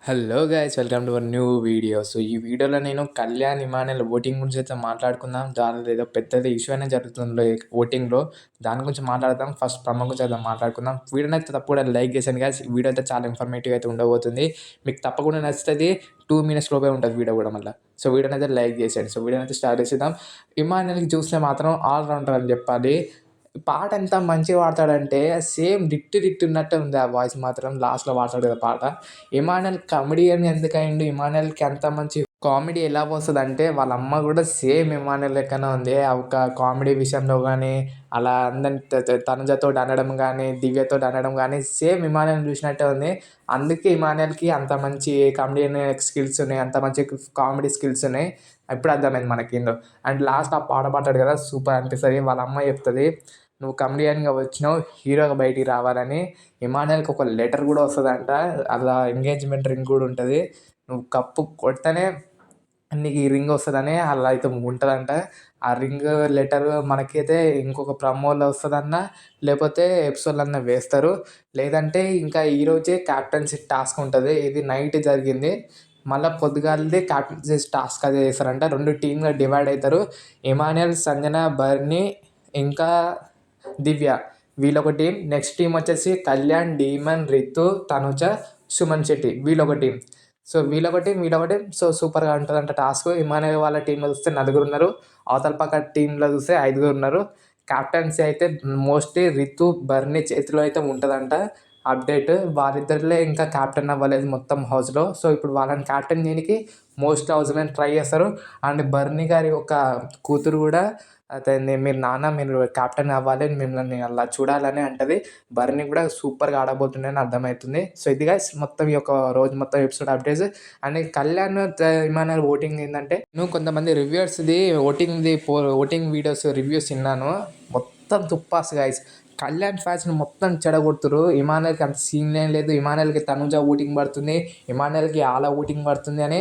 Hello guys, welcome to our new video. So ఈ వీడియోలో నేను కళ్యాణ్ ఇమానుయేల్ ఓటింగ్ గురించి అయితే మాట్లాడుకుందాం. దానిలో ఏదో పెద్దది ఇష్యూ అనేది జరుగుతుంది ఓటింగ్లో. దాని గురించి మాట్లాడదాం. ఫస్ట్ ప్రమో గురించి అయితే మాట్లాడుకుందాం. వీడియోని అయితే తప్పకుండా లైక్ చేశాను గైస్. వీడియో అయితే చాలా ఇన్ఫర్మేటివ్ అయితే ఉండబోతుంది. మీకు తప్పకుండా నచ్చుతుంది. 2 minutes లోపే ఉంటుంది వీడియో కూడా మళ్ళీ. సో వీడియోని అయితే లైక్ చేసేయండి. సో వీడియోని అయితే స్టార్ట్ చేసేద్దాం. ఇమానుయేల్కి చూస్తే మాత్రం ఆల్రౌండర్ అని చెప్పాలి. పాట ఎంత మంచిగా పాడతాడంటే సేమ్ డిట్టు ఉన్నట్టే ఉంది ఆ వాయిస్ మాత్రం. లాస్ట్‌లో పాడతాడు కదా పాట. Emmanuel comedian ఎందుకయిండు? ఇమానుయేల్‌కి అంత మంచి కామెడీ ఎలా వస్తదంటే వాళ్ళ అమ్మ కూడా సేమ్ ఇమానుయేల్ లెక్కనే ఉంది. ఆ ఒక కామెడీ విషయంలో గానీ, అలా అందరిని తనుజతోటి అనడం గానీ, దివ్యతోటి అనడం గానీ సేమ్ ఇమానుయేల్‌ని చూసినట్టే ఉంది. అందుకే ఇమానుయేల్‌కి అంత మంచి కమెడియన్ స్కిల్స్ ఉన్నాయి. అంత మంచి కామెడీ స్కిల్స్ ఉన్నాయి. ఇప్పుడు అర్థమైంది మనకేందో. అండ్ లాస్ట్ ఆ పాట పాడతాడు కదా, సూపర్ అనిపిస్తది. వాళ్ళ అమ్మ చెప్తది, "నువ్వు కమెడియన్‌గా వచ్చినావు, హీరోగా బయటికి రావాలని." ఇమానుయేల్‌కి ఒక లెటర్ కూడా వస్తదంట. అలా ఎంగేజ్‌మెంట్ రింగ్ కూడా ఉంటది. నువ్వు కప్పు కొడితేనే నీకు ఈ రింగ్ వస్తదని అలా అయితే ఉంటదంట. ఆ రింగ్ లెటర్ మనకైతే ఇంకొక ప్రమోలో వస్తదన్నా, లేకపోతే ఎపిసోడ్‌లన్నా వేస్తారు. లేదంటే ఇంకా ఈరోజే క్యాప్టెన్సీ టాస్క్ ఉంటది. ఇది నైట్ జరిగింది. మళ్ళా పొద్దుగాలదే క్యాప్టెన్సీ టాస్క్ అదే చేస్తారంట. 2 టీమ్‌గా డివైడ్ అయితారు. ఇమానుయేల్, సంజన, బర్నీ ఇంకా దివ్య వీళ్ళొక టీమ్. నెక్స్ట్ టీమ్ వచ్చేసి కళ్యాణ్, డీమన్, రితు, తనుజ, సుమన్ శెట్టి వీళ్ళొక టీమ్. సో వీళ్ళొక టీమ్, వీళ్ళొక టీమ్. సో సూపర్‌గా ఉంటదంట టాస్క్. ఇమానుయేల్ వాళ్ళ టీమ్‌లో చూస్తే నలుగురున్నారు. అవతల పక్క టీమ్‌లో చూస్తే ఐదుగురున్నారు. క్యాప్టెన్సీ అయితే మోస్ట్‌లీ రితు, బర్నీ చేతిలో అయితే ఉంటదంట అప్డేట్. వాళ్ళిద్దరిలో ఇంకా క్యాప్టెన్ అవ్వలేదు మొత్తం హౌస్‌లో. సో ఇప్పుడు వాళ్ళని క్యాప్టెన్ చేయనీకి మోస్ట్ హౌస్‌మెంట్ ట్రై చేస్తారు. అండ్ బర్నీ గారి ఒక కూతురు కూడా అతన్ని, మీరు నాన్న మీరు కెప్టెన్ అవ్వాలి, మిమ్మల్ని అలా చూడాలని అంటది. బర్నీ కూడా సూపర్‌గా ఆడబోతుండని అర్థమవుతుంది. సో ఇది గైస్ మొత్తం ఈ యొక్క రోజు మొత్తం episode updates. And Kalyan Emmanuel voting ఏందంటే, నేను కొంతమంది రివ్యూవర్స్‌ది ఓటింగ్ వీడియోస్ రివ్యూస్ విన్నాను. మొత్తం తుప్పాస్ గైస్. కళ్యాణ్ ఫ్యాన్స్‌ని మొత్తం చెడగొడుతుర్రు. ఇమానుయేల్‌కి అంత సీన్ ఏం లేదు. ఇమానుయేల్‌కి తనుజ ఓటింగ్ పడుతుంది. ఇమానుయేల్‌కి ఆల ఓటింగ్ పడుతుంది అని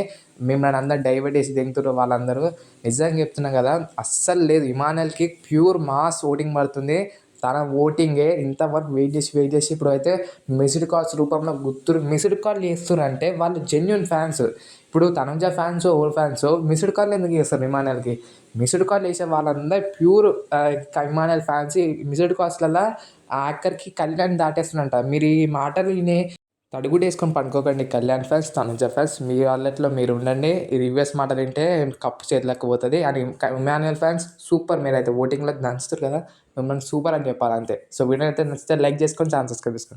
మిమ్మల్ని అందరూ డైవర్ట్ చేసి దెంగుతుర్రు వాళ్ళందరూ. నిజంగా చెప్తున్నా కదా, అస్సలు లేదు. ఇమానుయేల్‌కి ప్యూర్ మాస్ ఓటింగ్ పడుతుంది. తన ఓటింగే ఇంతవరకు వెయిట్ చేసి ఇప్పుడైతే మిస్డ్ కాల్స్ రూపంలో మిస్డ్ కాల్ చేస్తుర్రంటే వాళ్ళు జెన్యూన్ ఫ్యాన్స్. ఇప్పుడు తనుజ ఫ్యాన్సో, ఎవరి ఫ్యాన్సో మిస్డ్ కాల్ ఎందుకు చేస్తారు ఇమానుయేల్‌కి? మిస్డ్ కాల్ చేసే వాళ్ళందరూ ప్యూర్ ఇమానుయేల్ ఫ్యాన్స్. మిస్డ్ కాల్స్‌లల్లా ఆఖరికి కళ్యాణ్ దాటేస్తుండంట. మీరు ఈ మాటలు విని తడుగుడేసుకొని పడుకోకండి కళ్యాణ్ ఫ్యాన్స్, తనుజ ఫ్యాన్స్. మీ వాళ్ళట్లో మీరు ఉండండి. ఈ రివ్యూస్ మాటలు వింటే కప్పు చేతులకు పోతుంది. అని ఇమానుయేల్ ఫ్యాన్స్ సూపర్. మీరైతే ఓటింగ్లో దంచుతారు కదా, మిమ్మల్ని సూపర్ అని చెప్పాలి అంతే. సో వీడియో అయితే నచ్చితే లైక్ చేసుకొని ఛాన్స్ సబ్స్క్రైబ్ చేసుకోండి.